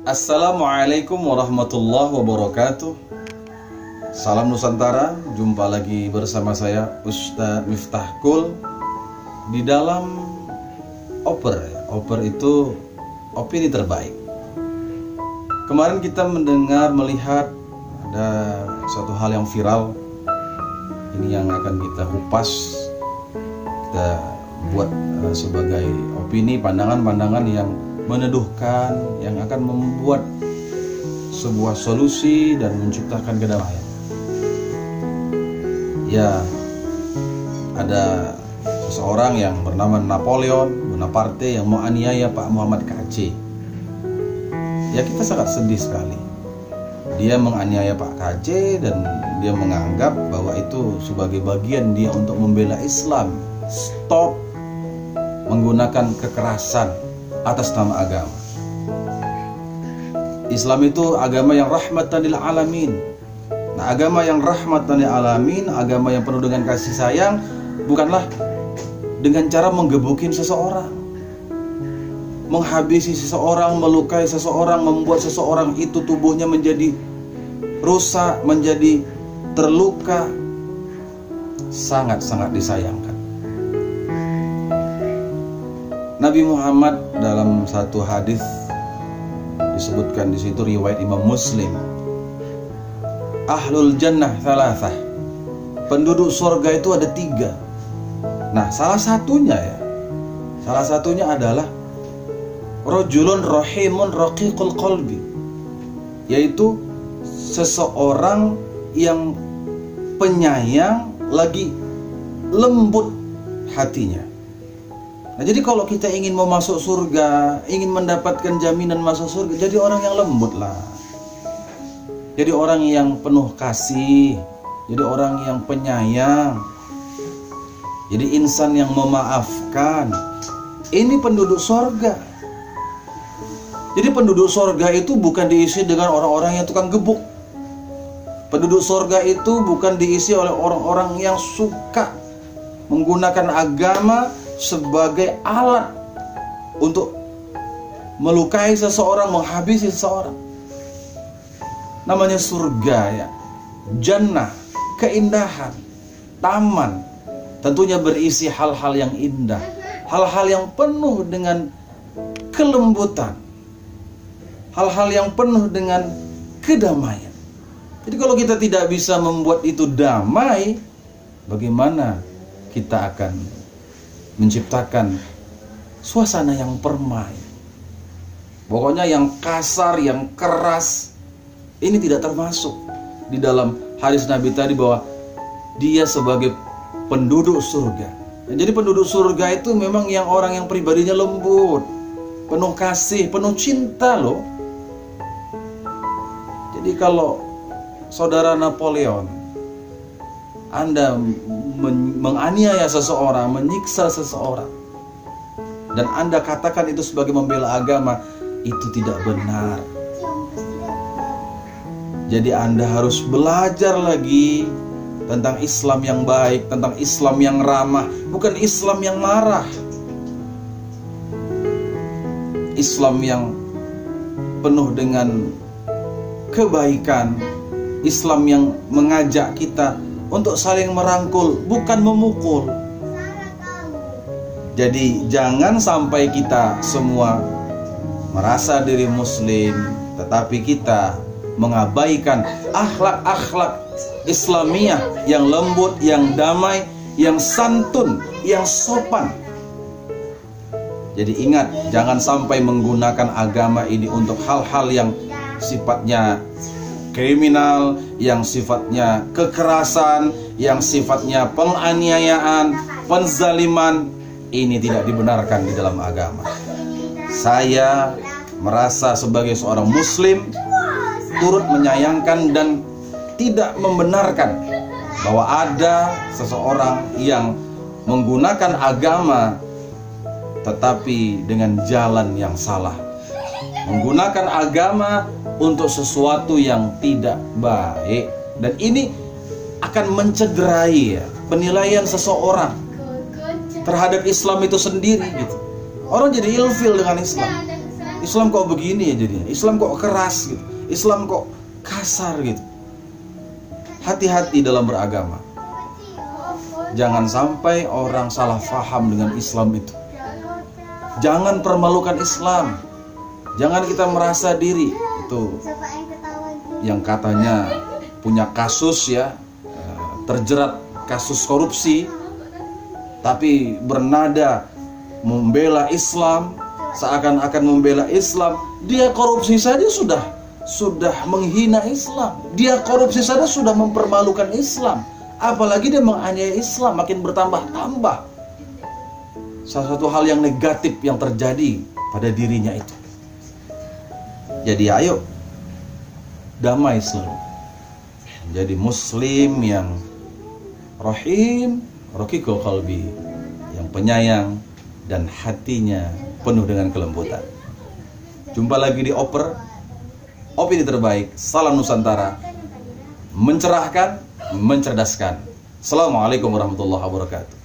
Assalamualaikum warahmatullahi wabarakatuh. Salam Nusantara. Jumpa lagi bersama saya Ustadz Miftah Kul di dalam Oper. Oper itu opini terbaik. Kemarin kita melihat ada suatu hal yang viral. Ini yang akan kita kupas, kita buat sebagai opini, pandangan-pandangan yang meneduhkan, yang akan membuat sebuah solusi dan menciptakan kedamaian. Ya, ada seseorang yang bernama Napoleon Bonaparte yang menganiaya Pak Muhammad KC. Ya, kita sangat sedih sekali. Dia menganiaya Pak KC dan dia menganggap bahwa itu sebagai bagian dia untuk membela Islam. Stop menggunakan kekerasan atas nama agama. Islam itu agama yang rahmatan lil alamin. Nah, agama yang rahmatan lil alamin, agama yang penuh dengan kasih sayang, bukanlah dengan cara menggebukin seseorang, menghabisi seseorang, melukai seseorang, membuat seseorang itu tubuhnya menjadi rusak, menjadi terluka. Sangat-sangat disayangkan. Nabi Muhammad dalam satu hadis disebutkan di situ, riwayat Imam Muslim, Ahlul Jannah thalathah, penduduk surga itu ada 3. Nah, salah satunya adalah rajulun rahimun raqiqul qalbi, yaitu seseorang yang penyayang lagi lembut hatinya. Nah, jadi kalau kita ingin mau masuk surga, ingin mendapatkan jaminan masuk surga, jadi orang yang lembut lah. Jadi orang yang penuh kasih, jadi orang yang penyayang, jadi insan yang memaafkan. Ini penduduk surga. Jadi penduduk surga itu bukan diisi dengan orang-orang yang tukang gebuk. Penduduk surga itu bukan diisi oleh orang-orang yang suka menggunakan agama sebagai alat untuk melukai seseorang, menghabisi seseorang. Namanya surga, ya, jannah, keindahan, taman, tentunya berisi hal-hal yang indah, hal-hal yang penuh dengan kelembutan, hal-hal yang penuh dengan kedamaian. Jadi kalau kita tidak bisa membuat itu damai, bagaimana kita akan menciptakan suasana yang permai? Pokoknya yang kasar, yang keras, ini tidak termasuk di dalam hadis Nabi tadi bahwa dia sebagai penduduk surga. Nah, jadi penduduk surga itu memang yang orang yang pribadinya lembut, penuh kasih, penuh cinta loh. Jadi kalau saudara Napoleon, Anda menganiaya seseorang, menyiksa seseorang, dan Anda katakan itu sebagai membela agama, itu tidak benar. Jadi Anda harus belajar lagi tentang Islam yang baik, tentang Islam yang ramah, bukan Islam yang marah. Islam yang penuh dengan kebaikan, Islam yang mengajak kita untuk saling merangkul, bukan memukul. Jadi jangan sampai kita semua merasa diri muslim, tetapi kita mengabaikan akhlak-akhlak Islamiyah yang lembut, yang damai, yang santun, yang sopan. Jadi ingat, jangan sampai menggunakan agama ini untuk hal-hal yang sifatnya kriminal, yang sifatnya kekerasan, yang sifatnya penganiayaan, penzaliman. Ini tidak dibenarkan di dalam agama. Saya merasa sebagai seorang muslim turut menyayangkan dan tidak membenarkan bahwa ada seseorang yang menggunakan agama tetapi dengan jalan yang salah, menggunakan agama untuk sesuatu yang tidak baik, dan ini akan mencederai penilaian seseorang terhadap Islam itu sendiri gitu. Orang jadi ilfil dengan Islam. Islam kok begini ya jadinya, Islam kok keras gitu, Islam kok kasar gitu. Hati-hati dalam beragama. Jangan sampai orang salah faham dengan Islam itu. Jangan permalukan Islam. Jangan kita merasa diri itu yang katanya punya kasus ya, terjerat kasus korupsi, tapi bernada membela Islam, seakan-akan membela Islam. Dia korupsi saja sudah menghina Islam. Dia korupsi saja sudah mempermalukan Islam. Apalagi dia menganiaya Islam, makin bertambah-tambah. Salah satu hal yang negatif yang terjadi pada dirinya itu. Jadi ayo damai selalu. Jadi muslim yang rahim, raqiqul qalbi, yang penyayang dan hatinya penuh dengan kelembutan. Jumpa lagi di opini terbaik. Salam Nusantara, mencerahkan, mencerdaskan. Assalamualaikum warahmatullahi wabarakatuh.